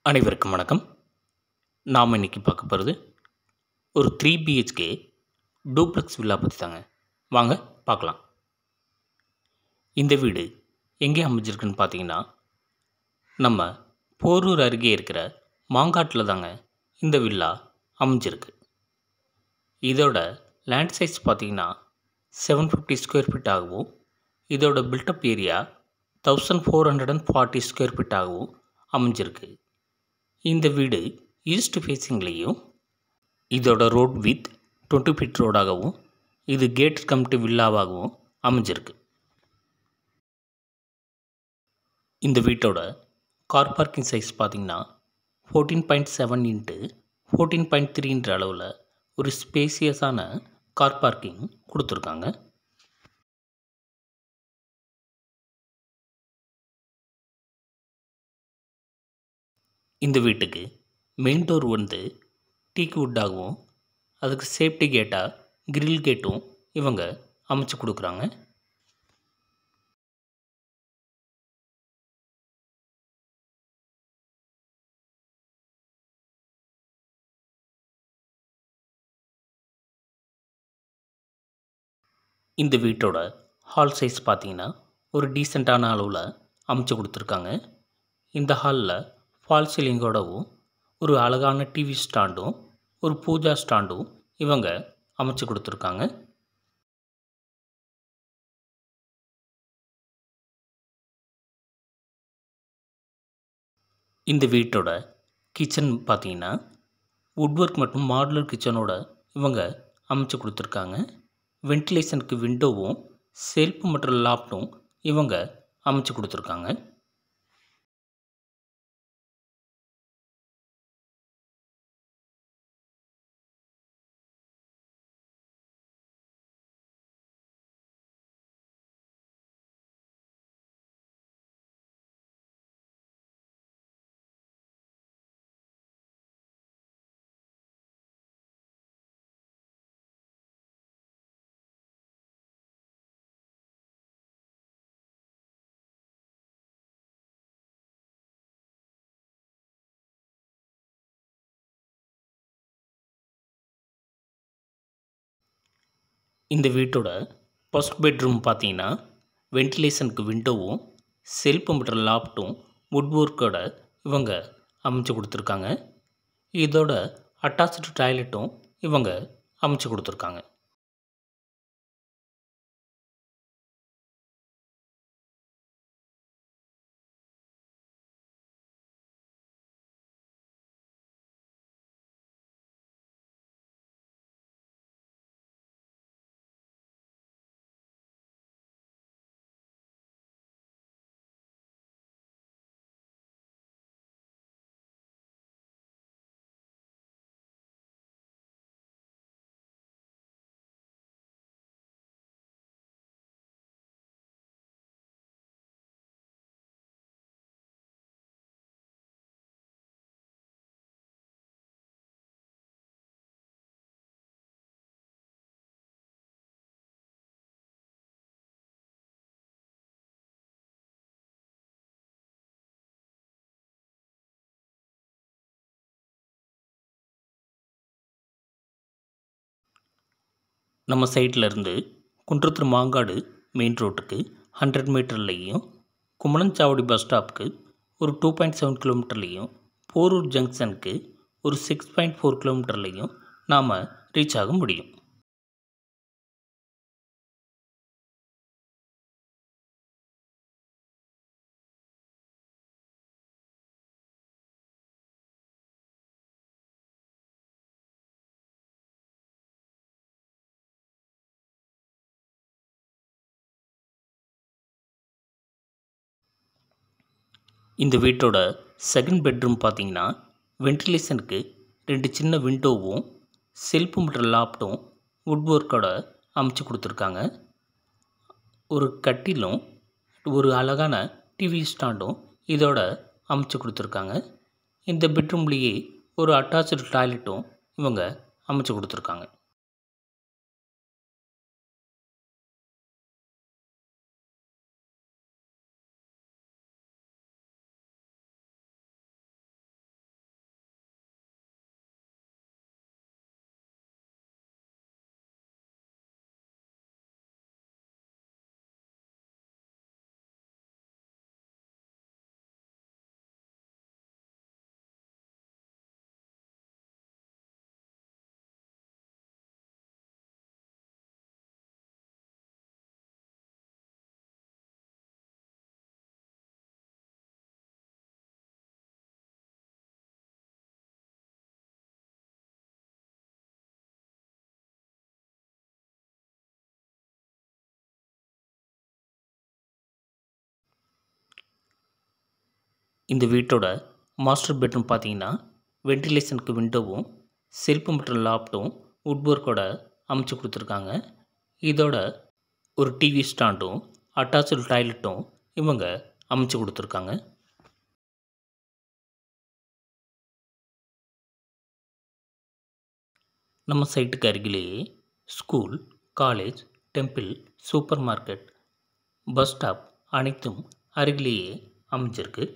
அனைவருக்கும் வணக்கம். நாம் இன்னைக்கு பார்க்க போகிறது ஒரு 3 பிஹெச்கே டூப்ளெக்ஸ் வில்லா பற்றி தாங்க. வாங்க பார்க்கலாம். இந்த வீடு எங்கே அமைஞ்சிருக்குன்னு பார்த்தீங்கன்னா, நம்ம போரூர் அருகே இருக்கிற மாங்காட்டில் தாங்க இந்த வில்லா அமைஞ்சிருக்கு. இதோட லேண்ட் சைஸ் பார்த்தீங்கன்னா 750 ஸ்கொயர் ஃபீட் ஆகவும், இதோட பில்டப் ஏரியா 1440 ஸ்கொயர் ஃபீட் ஆகவும் அமைஞ்சிருக்கு. இந்த வீடு ஈஸ்ட் ஃபேஸிங்லேயும், இதோட ரோட் வித் 20 ஃபீட் ரோடாகவும், இது கேட் கம்டி வில்லாவாகவும் அமைஞ்சிருக்கு. இந்த வீட்டோட கார் பார்க்கிங் சைஸ் பார்த்திங்கன்னா 14.7 இன்ட்டு 14.3 அளவில் ஒரு ஸ்பேசியஸான கார் பார்க்கிங் கொடுத்துருக்காங்க. இந்த வீட்டுக்கு மெயின் டோர் வந்து டீக் வுட்டாகவும், அதுக்கு சேஃப்டி கேட்டாக கிரில் கேட்டும் இவங்க அமைச்சு கொடுக்குறாங்க. இந்த வீட்டோட ஹால் சைஸ் பார்த்திங்கன்னா ஒரு டீசெண்டான அளவில் அமைச்சு கொடுத்துருக்காங்க. இந்த ஹாலில் ஃபால் சீலிங்கோடவும், ஒரு அழகான டிவி ஸ்டாண்டும், ஒரு பூஜா ஸ்டாண்டும் இவங்க அமைச்சு கொடுத்துருக்காங்க. இந்த வீட்டோட கிச்சன் பார்த்தீங்கன்னா வுட்வொர்க் மற்றும் மாடுலர் கிச்சனோட இவங்க அமைச்சு கொடுத்துருக்காங்க. வென்டிலேஷனுக்கு விண்டோவும், செல்ஃப் மற்றும் லாப்டும் இவங்க அமைச்சு கொடுத்துருக்காங்க. இந்த வீட்டோட ஃபர்ஸ்ட் பெட்ரூம் பார்த்தீங்கன்னா வென்டிலேஷனுக்கு விண்டோவும், செல்ஃப் மற்றும் லாப்ட்டும் வுட்வொர்க்கோட இவங்க அமைச்சு கொடுத்துருக்காங்க. இதோட அட்டாச்டு டாய்லெட்டும் இவங்க அமைச்சு கொடுத்துருக்காங்க. நம்ம சைட்டில் இருந்து குன்றத்தூர் மாங்காடு மெயின் ரோட்டுக்கு 100 மீட்டர்லேயும், குமணஞ்சாவடி பஸ் ஸ்டாப்புக்கு ஒரு 2.7 கிலோமீட்டர்லேயும், போரூர் ஜங்ஷனுக்கு ஒரு 6.4 கிலோமீட்டர்லேயும் நாம் ரீச் ஆக முடியும். இந்த வீட்டோட செகண்ட் பெட்ரூம் பார்த்தீங்கன்னா வென்டிலேஷனுக்கு 2 சின்ன விண்டோவும், செல்ஃப் மற்றும் லாப்ட்டும் வுட்வொர்க்கோட அமைச்சு கொடுத்துருக்காங்க. ஒரு கட்டிலும், ஒரு அழகான டிவி ஸ்டாண்டும் இதோட அமைச்சு கொடுத்துருக்காங்க. இந்த பெட்ரூம்லேயே ஒரு அட்டாச்டு டாய்லெட்டும் இவங்க அமைச்சு கொடுத்துருக்காங்க. இந்த வீட்டோட மாஸ்டர் பெட்ரூம் பார்த்தீங்கன்னா வென்டிலேஷனுக்கு விண்டோவும் செல்ஃப் மற்றும் லாப்டும் வுட்வொர்க்கோட அமைச்சு கொடுத்துருக்காங்க. இதோட ஒரு டிவி ஸ்டாண்டும் அட்டாச்சு டாய்லெட்டும் இவங்க அமைச்சு கொடுத்துருக்காங்க. நம்ம சைட்டுக்கு அருகிலேயே school, college, temple, super market, bus stop அனைத்தும் அருகிலேயே அமைஞ்சிருக்கு.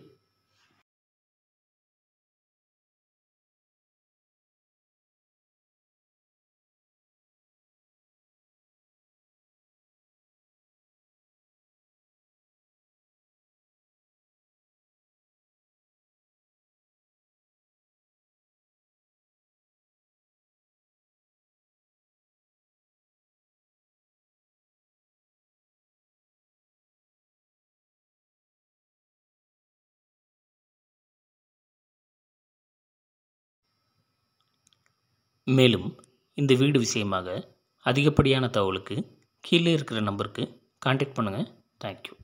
மேலும் இந்த வீடு விஷயமாக அதிகப்படியான தகவலுக்கு கீழே இருக்கிற நம்பருக்கு கான்டாக்ட் பண்ணுங்கள். தேங்க்யூ.